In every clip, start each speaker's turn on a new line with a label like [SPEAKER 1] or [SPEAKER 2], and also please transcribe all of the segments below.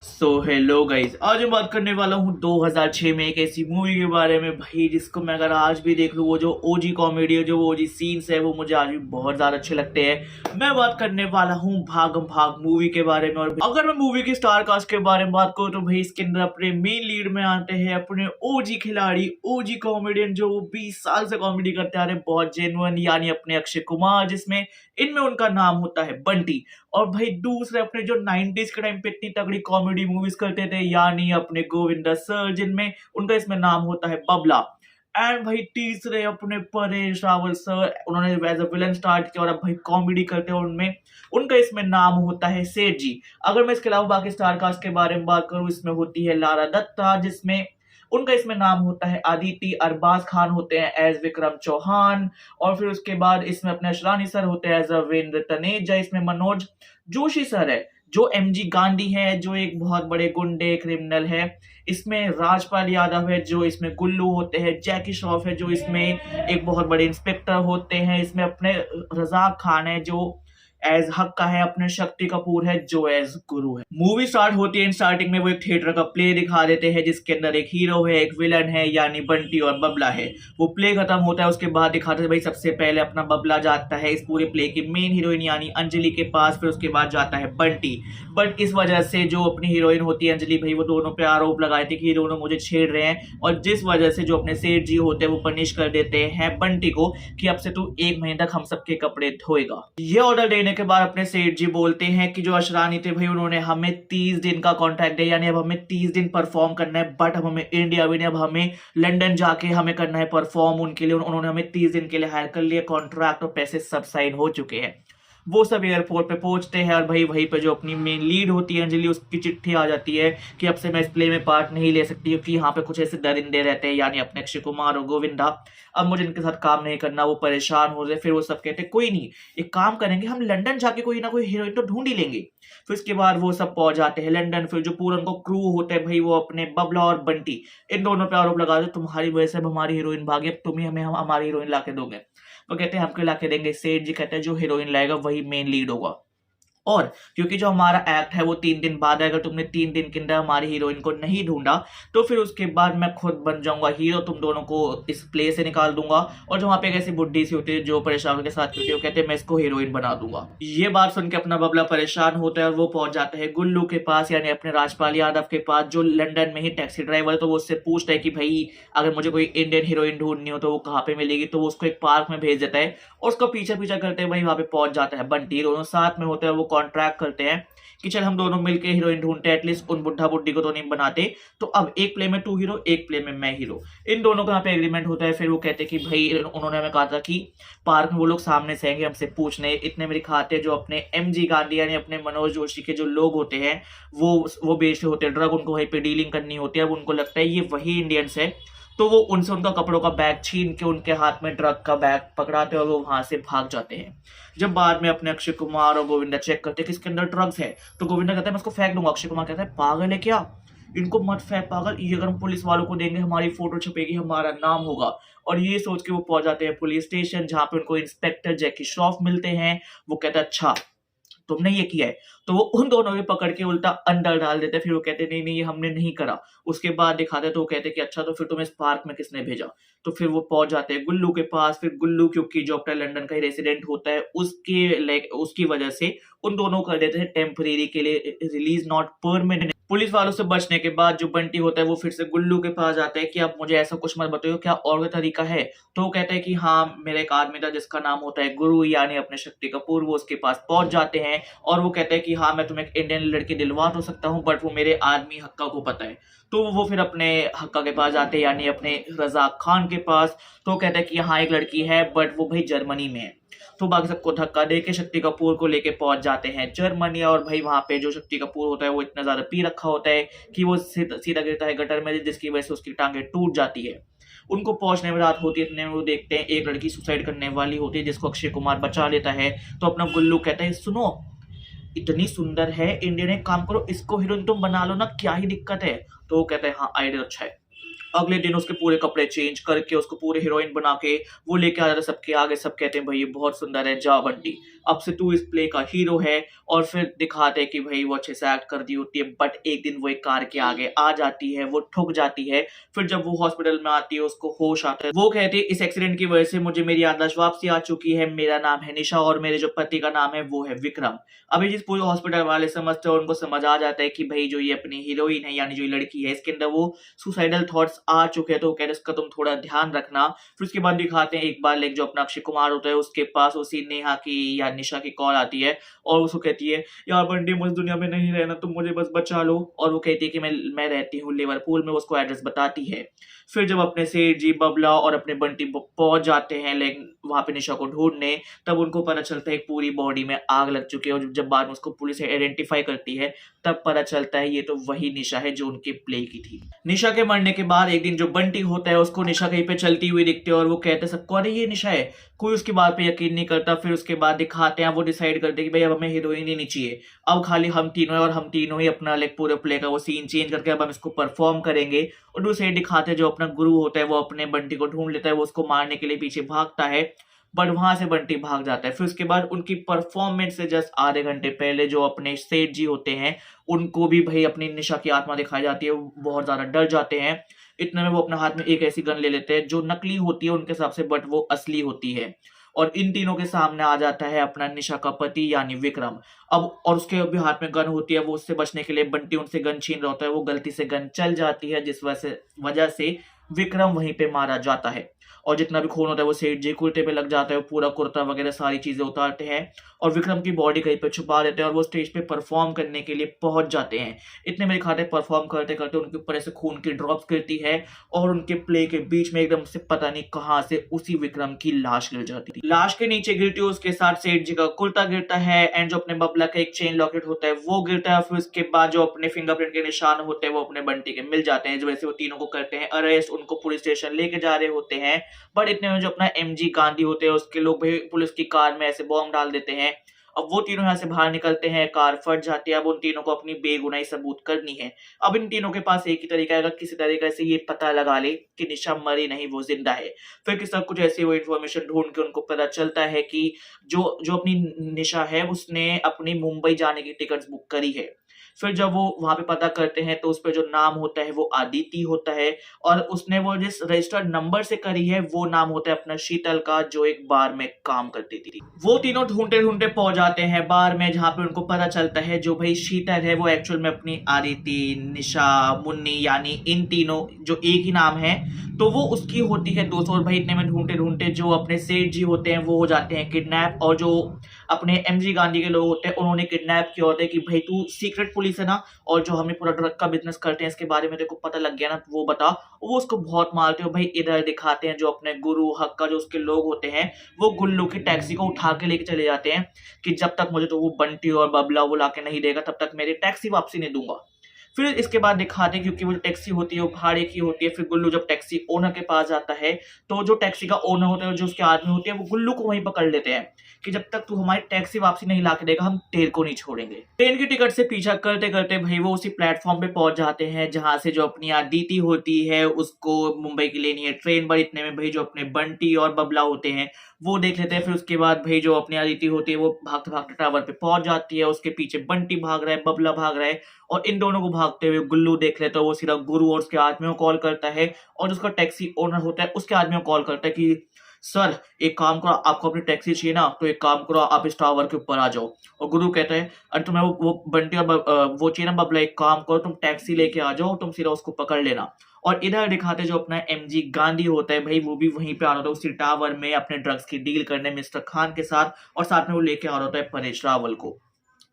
[SPEAKER 1] Hello guys, आज मैं बात करने वाला हूँ 2006 में एक ऐसी मूवी के बारे में भाई, जिसको मैं अगर आज भी देख लूँ, वो जो ओजी कॉमेडी है, जो वो ओजी सीन्स है, वो मुझे आज भी बहुत ज्यादा अच्छे लगते हैं। मैं बात करने वाला हूँ भागम भाग मूवी के बारे में। और अगर मैं मूवी की स्टार कास्ट के बारे में बात करूँ तो भाई इसके अंदर अपने मेन लीड में आते हैं अपने ओजी खिलाड़ी, ओजी कॉमेडियन, जो 20 साल से कॉमेडी करते आ रहे हैं, बहुत जेन्युइन, यानी अपने अक्षय कुमार, जिसमें इनमें उनका नाम होता है बंटी। और भाई दूसरे अपने जो 90s के टाइम पे इतनी तगड़ी कॉमेडी मूवीज करते थे, यानी अपने गोविंदा सर, जिनमें उनका इसमें नाम होता है बबला। एंड भाई तीसरे अपने परेश रावल सर, उन्होंने एज अ विलन स्टार्ट किया और अब भाई कॉमेडी करते हैं उनमें, उनका इसमें नाम होता है सेठ जी। अगर मैं इसके अलावा बाकी स्टार कास्ट के बारे में बात करूं, इसमें होती है लारा दत्ता, जिसमें उनका इसमें नाम होता है अदिति, अरबाज खान होते हैं एज विक्रम चौहान, और फिर उसके बाद इसमें अपने अशरानी सर होते हैं एज अरविंद तनेजा। इसमें मनोज जोशी सर है जो एमजी गांधी है, जो एक बहुत बड़े गुंडे क्रिमिनल है। इसमें राजपाल यादव है जो इसमें गुल्लू होते हैं। जैकी श्रॉफ है जो इसमें एक बहुत बड़े इंस्पेक्टर होते हैं। इसमें अपने रजाक खान है जो एज हक्का है। अपने शक्ति कपूर है जो एज गुरु है। मूवी स्टार्ट होती है, स्टार्टिंग में वो एक थिएटर का प्ले दिखा देते हैं, जिसके अंदर एक हीरो है, एक विलन है, यानी बंटी और बबला है। वो प्ले खत्म होता है, उसके बाद दिखाते हैं भाई सबसे पहले अपना बबला जाता है इस पूरे प्ले की मेन हीरोइन यानी अंजलि के पास, फिर उसके बाद जाता है बंटी। बट इस वजह से जो अपनी हीरोइन होती है अंजलि, भाई वो दोनों पे आरोप लगाए थे कि ये दोनों मुझे छेड़ रहे हैं, और जिस वजह से जो अपने सेठ जी होते हैं वो पनिश कर देते हैं बंटी को कि अब से तू 1 महीने तक हम सबके कपड़े धोएगा। ये ऑर्डर देने के बाद अपने सेठ जी बोलते हैं कि जो अशरानी थे भाई, उन्होंने हमें 30 दिन का कॉन्ट्रैक्ट दिया, यानी अब हमें 30 दिन परफॉर्म करना है, बट अब हमें इंडिया भी नहीं, अब हमें लंदन जाके हमें करना है परफॉर्म। उनके लिए उन्होंने हमें 30 दिन के लिए हायर कर लिया, कॉन्ट्रैक्ट और पैसे सब साइन हो चुके हैं। वो सब एयरपोर्ट पे पहुंचते हैं और भाई वहीं पे जो अपनी मेन लीड होती है अंजलि, उसकी चिट्ठी आ जाती है कि अब से मैं इस प्ले में पार्ट नहीं ले सकती, क्योंकि यहाँ पे कुछ ऐसे दरिंदे रहते हैं, यानी अपने अक्षय कुमार और गोविंदा, अब मुझे इनके साथ काम नहीं करना। वो परेशान हो रहे, फिर वो सब कहते कोई नहीं, एक काम करेंगे, हम लंदन जाके कोई ना कोई हीरोइन तो ढूंढ ही लेंगे। फिर उसके बाद वो सब पहुंच जाते हैं लंदन। फिर जो पूरा उनको क्रू होता है भाई, वो अपने बबला और बंटी, इन दोनों पे आरोप लगा दे, तुम्हारी वजह से अब हमारी हीरोइन भागी, अब तुम ही हमें हमारी हीरोइन ला के दोगे। वो कहते हैं हमको ला के देंगे। सेठ जी कहते हैं जो हीरोइन लाएगा वही मेन लीड होगा, और क्योंकि जो हमारा एक्ट है वो 3 दिन बाद है, अगर तुमने 3 दिन के अंदर हमारी हीरोइन को नहीं ढूंढा तो फिर उसके बाद मैं खुद बन जाऊंगा हीरो, तुम दोनों को इस प्ले से निकाल दूंगा। और जो वहां पे एक ऐसी बुढ़ी सी होती है जो परेशान के साथ होती है, वो कहते हैं मैं इसको हीरोइन बना दूंगा। ये बात सुन के अपना बबला परेशान होता है और वो पहुंच जाता है गुल्लू के पास, यानी अपने राजपाल यादव के पास, जो लंदन में ही टैक्सी ड्राइवर है। तो वो उससे पूछता है कि भाई अगर मुझे कोई इंडियन हीरोइन ढूंढनी हो तो वो कहाँ पे मिलेगी। तो वो उसको एक पार्क में भेज देता है और उसका पीछा पीछा करते हैं भाई वहां पे पहुंच जाता है बंटी। दोनों साथ में होते हैं, वो कॉन्ट्रैक्ट करते हैं कि चल हम दोनों मिलके हीरोइन ढूंढते हैं, एटलीस्ट उन बुढ़ा बुड्ढी को तो नहीं बनाते। तो अब एक प्ले में तू हीरो, एक प्ले में मैं हीरो, इन दोनों का यहाँ पे एग्रीमेंट होता है। फिर वो कहते हैं कि भाई उन्होंने हमें कहा था कि पार्क में वो लोग सामने से आएंगे हमसे पूछने, इतने मेरे खाते जो अपने एमजी गांधी यानी अपने मनोज जोशी के जो लोग होते हैं वो बेच रहे होते हैं ड्रग, उनको वहीं पे डीलिंग करनी होती है। अब उनको लगता है ये वही इंडियंस है, तो वो उनसे उनका कपड़ों का बैग छीन के उनके हाथ में ड्रग का बैग पकड़ाते हैं और वो वहां से भाग जाते हैं। जब बाद में अपने अक्षय कुमार और गोविंदा चेक करते हैं कि इसके अंदर ड्रग्स है, तो गोविंदा कहता है मैं इसको फेंक दूंगा। अक्षय कुमार कहता है पागल है क्या, इनको मत फेंक पागल, ये अगर हम पुलिस वालों को देंगे हमारी फोटो छपेगी, हमारा नाम होगा। और ये सोच के वो पहुंच जाते हैं पुलिस स्टेशन, जहां पे उनको इंस्पेक्टर जैकी श्रॉफ मिलते हैं। वो कहता है अच्छा तुमने ये किया है, तो वो उन दोनों को पकड़ के उल्टा अंदर डाल देते। फिर वो कहते नहीं नहीं ये हमने नहीं करा। उसके बाद दिखाते तो वो कहते कि अच्छा तो फिर तुम्हें इस पार्क में किसने भेजा। तो फिर वो पहुंच जाते हैं गुल्लू के पास। फिर गुल्लू क्योंकि जो अपना लंदन का ही रेसिडेंट होता है, उसके लाइक उसकी वजह से उन दोनों को कर देते हैं टेम्परेरी के लिए रिलीज, नॉट परमानेंट। पुलिस वालों से बचने के बाद जो बंटी होता है वो फिर से गुल्लू के पास जाता है कि अब मुझे ऐसा कुछ मत बताइए, क्या और कोई तरीका है। तो वो कहता है कि हाँ मेरा एक आदमी था जिसका नाम होता है गुरु, यानी अपने शक्ति कपूर। वो उसके पास पहुंच जाते हैं और वो कहते हैं कि हाँ मैं तुम्हें एक इंडियन लड़की दिलवा तो सकता हूँ, बट वो मेरे आदमी हक्का को पता है। तो वो फिर अपने हक्का के पास जाते हैं, यानी अपने रजाक खान के पास। तो वो कहता है कि यहाँ एक लड़की है बट वो भाई जर्मनी में है। तो बाकी सबको धक्का दे के शक्ति कपूर को लेके पहुंच जाते हैं जर्मनी। और भाई वहां पे जो शक्ति कपूर होता है वो इतना ज्यादा पी रखा होता है कि वो सीधा गिरता है गटर में, जिसकी वजह से उसकी टांगे टूट जाती है। उनको पहुंचने में रात होती है, इतने में वो देखते हैं एक लड़की सुसाइड करने वाली होती है, जिसको अक्षय कुमार बचा लेता है। तो अपना गुल्लू कहता है सुनो इतनी सुंदर है इंडियन, एक काम करो इसको हीरोइन तुम बना लो ना, क्या ही दिक्कत है। तो वो कहते हैं हाँ आइडिया अच्छा है। अगले दिन उसके पूरे कपड़े चेंज करके उसको पूरे हीरोइन बना के वो लेके आ जाता है सबके आगे। सब कहते हैं भाई ये बहुत सुंदर है, जा बंटी अब से तू इस प्ले का हीरो है। और फिर दिखाते हैं कि भाई वो अच्छे से एक्ट कर रही होती है, बट एक दिन वो एक कार के आगे आ जाती है, वो ठुक जाती है। फिर जब वो हॉस्पिटल में आती है उसको होश आता है, वो कहती है इस एक्सीडेंट की वजह से मुझे मेरी याददाश्त वापसी आ चुकी है, मेरा नाम है निशा और मेरे जो पति का नाम है वो है विक्रम। अभी जिस पूरे हॉस्पिटल वाले समझते हैं, उनको समझ आ जाता है कि भाई जो ये अपनी हीरोइन है यानी जो ये लड़की है इसके अंदर वो सुसाइडल थॉट्स आ चुके हैं, तो कहते हैं इसका तुम थोड़ा ध्यान रखना। फिर उसके बाद दिखाते हैं एक बार लाइक जो अपना अक्षय कुमार होता है उसके पास उसी नेहा की या निशा की कॉल आती है और उसको कहती है यार बंटी मुझे दुनिया में नहीं रहना, तुम मुझे बस बचा लो। और वो कहती है कि मैं रहती हूँ लिवरपूल में, उसको एड्रेस बताती है। फिर जब अपने सेठ जी बबला और अपने बंटी पहुंच जाते हैं लेकिन वहां पे निशा को ढूंढने, तब उनको पता चलता है पूरी बॉडी में आग लग चुकी है। और जब बाद में उसको पुलिस आइडेंटिफाई करती है तब पता चलता है ये तो वही निशा है जो उनके प्ले की थी। निशा के मरने के बाद एक दिन जो बंटी होता है उसको निशा कहीं पे चलती हुई दिखती है और वो कहते हैं सबको अरे ये निशा है, कोई उसकी बात पे यकीन नहीं करता। फिर उसके बाद दिखाते हैं वो डिसाइड करते हैं कि भाई अब हमें हीरोइन ही नहीं चाहिए, अब खाली हम तीनों है और हम तीनों ही अपना लाइक पूरे प्ले का वो सीन चेंज करके अब हम इसको परफॉर्म करेंगे। और दूसरे दिखाते हैं जो अपना गुरु होता है वो अपने बंटी को ढूंढ लेता है, वो उसको मारने के लिए पीछे भागता है बट वहां से बंटी भाग जाता है। फिर उसके बाद उनकी परफॉर्मेंस से जस्ट आधे घंटे पहले जो अपने सेठ जी होते हैं उनको भी भाई अपनी निशा की आत्मा दिखाई जाती है, वो बहुत ज्यादा डर जाते हैं। इतने में वो अपने हाथ में एक ऐसी गन ले लेते हैं जो नकली होती है उनके हिसाब से बट वो असली होती है, और इन तीनों के सामने आ जाता है अपना निशा का पति यानी विक्रम। अब और उसके भी हाथ में गन होती है, वो उससे बचने के लिए बंटी उनसे गन छीन रहा होता है, वो गलती से गन चल जाती है जिस वजह से विक्रम वहीं पे मारा जाता है। और जितना भी खून होता है वो सेठ जी कुर्ते पे लग जाता है, पूरा कुर्ता वगैरह सारी चीजें उतारते हैं और विक्रम की बॉडी कहीं पे छुपा देते हैं और वो स्टेज पे परफॉर्म करने के लिए पहुंच जाते हैं। इतने में दिखाते परफॉर्म करते करते उनके ऊपर ऐसे खून की ड्रॉप्स गिरती है और उनके प्ले के बीच में एकदम से पता नहीं कहां से उसी विक्रम की लाश गिर जाती थी। लाश के नीचे गिरती है उसके साथ सेठ जी का कुर्ता गिरता है एंड जो अपने बबला का एक चेन लॉकेट होता है वो गिरता है। फिर उसके बाद जो अपने फिंगरप्रिंट के निशान होते हैं वो अपने बंटी के मिल जाते हैं, जो वैसे वो तीनों को करते हैं अरेस्ट, उनको पुलिस स्टेशन लेके जा रहे होते हैं। बट इतने में जो अपना एमजी गांधी होते हैं उसके लोग भी पुलिस की कार में ऐसे बॉम्ब डाल देते हैं। अब वो तीनों यहाँ से बाहर निकलते हैं, कार फट जाती है। अब उन तीनों को अपनी बेगुनाही सबूत करनी है। अब इन तीनों के पास एक ही तरीका है, अगर किसी तरीके से ये पता लगा ले कि निशा मरी नहीं वो जिंदा है। फिर किसी कुछ ऐसी वो इन्फॉर्मेशन ढूंढ के उनको पता चलता है कि जो जो अपनी निशा है उसने अपनी मुंबई जाने की टिकट बुक करी है। फिर जब वो वहां पे पता करते हैं तो उस पर जो नाम होता है वो आदिति होता है और उसने वो जिस रजिस्टर्ड नंबर से करी है वो नाम होता है अपना शीतल का, जो एक बार में काम करती थी। वो तीनों ढूंढते ढूंढते पहुंच जाते हैं बार में, जहां पे उनको पता चलता है जो भाई शीतल है वो एक्चुअल में अपनी आदिति, निशा, मुन्नी यानी इन तीनों जो एक ही नाम है तो वो उसकी होती है दोस्तों। और भाई इतने में ढूंढते ढूंढते जो अपने सेठ जी होते हैं वो हो जाते हैं किडनैप, और जो अपने एमजी गांधी के लोग होते हैं उन्होंने किडनैप किया होता है कि भाई तू सीक्रेट पुलिस है ना और जो हमें पूरा ड्रग का बिजनेस करते हैं इसके बारे में तेरे को पता लग गया ना तो वो बता। वो उसको बहुत मारते हो। भाई इधर दिखाते हैं जो अपने गुरु हक्का जो उसके लोग होते हैं वो गुल्लू की टैक्सी को उठा के लेके चले जाते हैं कि जब तक मुझे तो वो बंटी और बबला वो लाके नहीं देगा तब तक मेरी टैक्सी वापसी नहीं दूंगा। फिर इसके बाद दिखाते हैं क्योंकि वो टैक्सी होती है वो भाड़े की होती है। फिर गुल्लू जब टैक्सी ओनर के पास जाता है तो जो टैक्सी का ओनर होता है जो उसके आदमी होते हैं वो गुल्लू को वहीं पकड़ लेते हैं कि जब तक तू हमारी टैक्सी वापसी नहीं ला के देगा हम तेरे को नहीं छोड़ेंगे। ट्रेन की टिकट से पीछा करते करते भाई वो उसी प्लेटफॉर्म पे पहुंच जाते हैं जहां से जो अपनी आदिति होती है उसको मुंबई की लेनी है ट्रेन। पर इतने में भाई जो अपने बंटी और बबला होते हैं वो देख लेते हैं। फिर उसके बाद भाई जो अपनी आदिति होती है वो भागते भागते टावर पे पहुंच जाती है, उसके पीछे बंटी भाग रहा है, बबला भाग रहा है और इन दोनों को भागते हुए गुल्लू देख लेता है। वो सीधा गुरु और उसके आदमियों को कॉल करता है और उसका टैक्सी ओनर होता है उसके आदमियों को कॉल करता है कि सर एक काम करो, आपको अपनी टैक्सी चाहिए ना तो एक काम करो आप इस टावर के ऊपर आ जाओ। और गुरु कहता है अरे तुम्हें वो बंटी और वो चाहिए ना बबला, एक काम करो तुम टैक्सी लेके आ जाओ, तुम सीधा उसको पकड़ लेना। और इधर दिखाते जो अपना एमजी गांधी होता है भाई वो भी वहीं पे आ रहा होता है उसी टावर में अपने ड्रग्स की डील करने मिस्टर खान के साथ, और साथ में वो लेके आ रहा होता है परेश रावल को।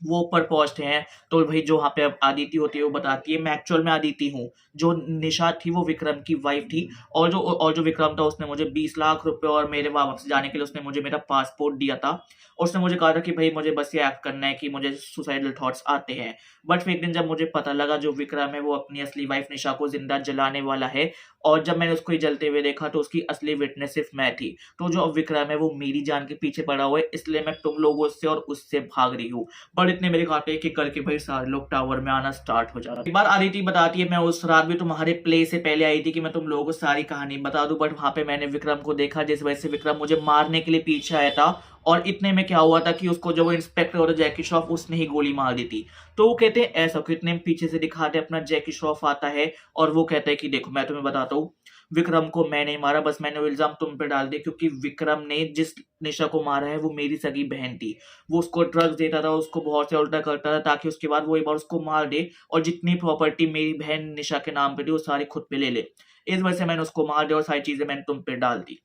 [SPEAKER 1] वो ऊपर पहुंचते हैं तो भाई जो वहां पे अब आदिति होती है वो बताती है मैं एक्चुअल में आदिति हूँ, जो निशा थी वो विक्रम की वाइफ थी और जो विक्रम था उसने मुझे 20 लाख रुपए और मेरे वापस जाने के लिए उसने मुझे मेरा पासपोर्ट दिया था और उसने मुझे कहा था कि भाई मुझे बस ये एक्ट करना है कि मुझे सुसाइडल थॉट्स आते हैं। बट फिर एक दिन जब मुझे पता लगा जो विक्रम है वो अपनी असली वाइफ निशा को जिंदा जलाने वाला है और जब मैंने उसको जलते हुए देखा तो उसकी असली विटनेस सिर्फ मैं थी, तो जो अब विक्रम है वो मेरी जान के पीछे पड़ा हुआ है इसलिए मैं तुम लोगों से और उससे भाग रही हूँ। बट इतने मेरे खाते कि करके भाई सारे लोग टावर में आना स्टार्ट हो जा रहा है। एक बार आदिति बताती है मैं उस रात भी तुम्हारे प्ले से पहले आई थी कि मैं तुम लोगों को सारी कहानी बता दूं, बट वहां पे मैंने विक्रम को देखा जिस वजह से विक्रम मुझे मारने के लिए पीछे आया था और इतने में क्या हुआ था कि उसको जब वो इंस्पेक्टर होता जैकी श्रॉफ उसने ही गोली मार दी थी। तो वो कहते हैं ऐसा, कितने में पीछे से दिखाते अपना जैकी श्रॉफ आता है और वो कहता है कि देखो मैं तुम्हें बताता हूँ, विक्रम को मैं नहीं मारा, बस मैंने वो इल्जाम तुम पे डाल दिया क्योंकि विक्रम ने जिस निशा को मारा है वो मेरी सगी बहन थी। वो उसको ड्रग्स देता था, उसको बहुत से उल्टा करता था ताकि उसके बाद वो एक बार उसको मार दे और जितनी प्रॉपर्टी मेरी बहन निशा के नाम पे थी वो सारी खुद पे ले ले। इस वजह से मैंने उसको मार दिया और सारी चीजें मैंने तुम पे डाल दी।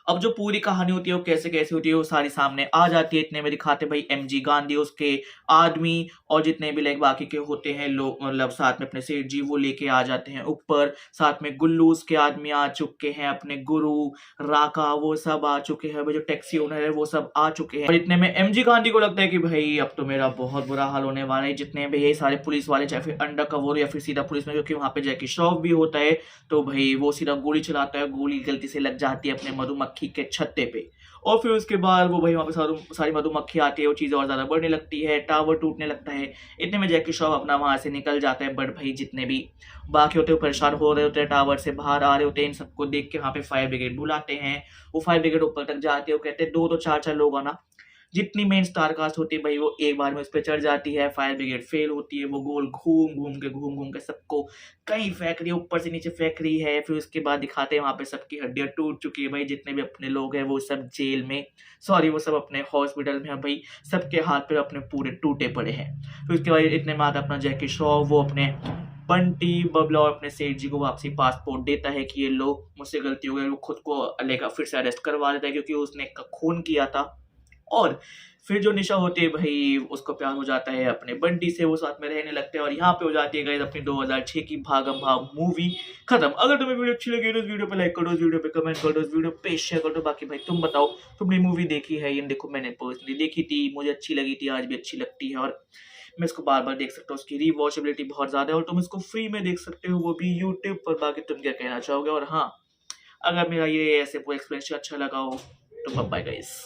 [SPEAKER 1] अब जो पूरी कहानी होती है वो कैसे कैसे होती है वो सारी सामने आ जाती है। इतने में दिखाते भाई एमजी गांधी, उसके आदमी और जितने भी लाइक बाकी के होते हैं लोग, मतलब साथ में अपने सेठ जी वो लेके आ जाते हैं ऊपर। साथ में गुल्लू उसके आदमी आ चुके हैं, अपने गुरु राका वो सब आ चुके हैं, जो टैक्सी ओनर है वो सब आ चुके हैं। और इतने में एमजी गांधी को लगता है कि भाई अब तो मेरा बहुत बुरा हाल होने वाला है। जितने भी ये सारे पुलिस वाले चाहे फिर अंडर कवर या फिर सीधा पुलिस में, क्योंकि वहां पे जैकी श्रॉफ भी होता है, तो भाई वो सीधा गोली चलाता है, गोली गलती से लग जाती है अपने मधुमक्खी के छत्ते पे। और फिर उसके बाद वो भाई वहां पे सारी मधुमक्खी आती है, वो चीजें और ज्यादा बढ़ने लगती है, टावर टूटने लगता है। इतने में जैकी श्रॉफ अपना वहां से निकल जाता है, बट भाई जितने भी बाकी होते हैं परेशान हो रहे होते हैं, टावर से बाहर आ रहे होते हैं, इन सबको देख के वहां पे फायर ब्रिगेड बुलाते हैं। वो फायर ब्रिगेड ऊपर तक जाते हैं, वो कहते हैं दो दो चार चार लोग आना। जितनी मेन स्टार कास्ट होती है भाई वो एक बार में उस पर चढ़ जाती है। फायर ब्रिगेड फेल होती है, वो गोल घूम घूम के सबको कहीं फेंक रही है, ऊपर से नीचे फेंक रही है। फिर उसके बाद दिखाते हैं वहां पे सबकी हड्डियां टूट चुकी है भाई, जितने भी अपने लोग हैं वो सब जेल में, सॉरी वो सब अपने हॉस्पिटल में है भाई, सबके हाथ पे अपने पूरे टूटे पड़े हैं। फिर उसके बाद इतने में आता अपना जैकी श्रॉफ, वो अपने बंटी बबला और अपने सेठ जी को वापसी पासपोर्ट देता है कि ये लो मुझसे गलती हो गई। वो खुद को लेकर फिर से अरेस्ट करवा देता है क्योंकि उसने खून किया था। और फिर जो निशा होती है भाई उसको प्यार हो जाता है अपने बंटी से, वो साथ में रहने लगते हैं और यहाँ पे हो जाती है गाइस अपनी 2006 की भागम भाग मूवी खत्म। अगर तुम्हें वीडियो अच्छी लगी तो इस वीडियो पे लाइक करो, इस वीडियो पे कमेंट करो, इस वीडियो पे शेयर करो। बाकी भाई तुम बताओ तुमने मूवी देखी है? ये देखो मैंने पर्सनली देखी थी, मुझे अच्छी लगी थी, आज भी अच्छी लगती है और मैं इसको बार बार देख सकता हूँ। उसकी रीवॉचेबिलिटी बहुत ज्यादा है और तुम इसको फ्री में देख सकते हो, वो भी यूट्यूब पर। बाकी तुम क्या कहना चाहोगे? और हाँ, अगर मेरा ये ऐसे पूरा एक्सप्लेनेशन अच्छा लगा हो तो बाय गाइस।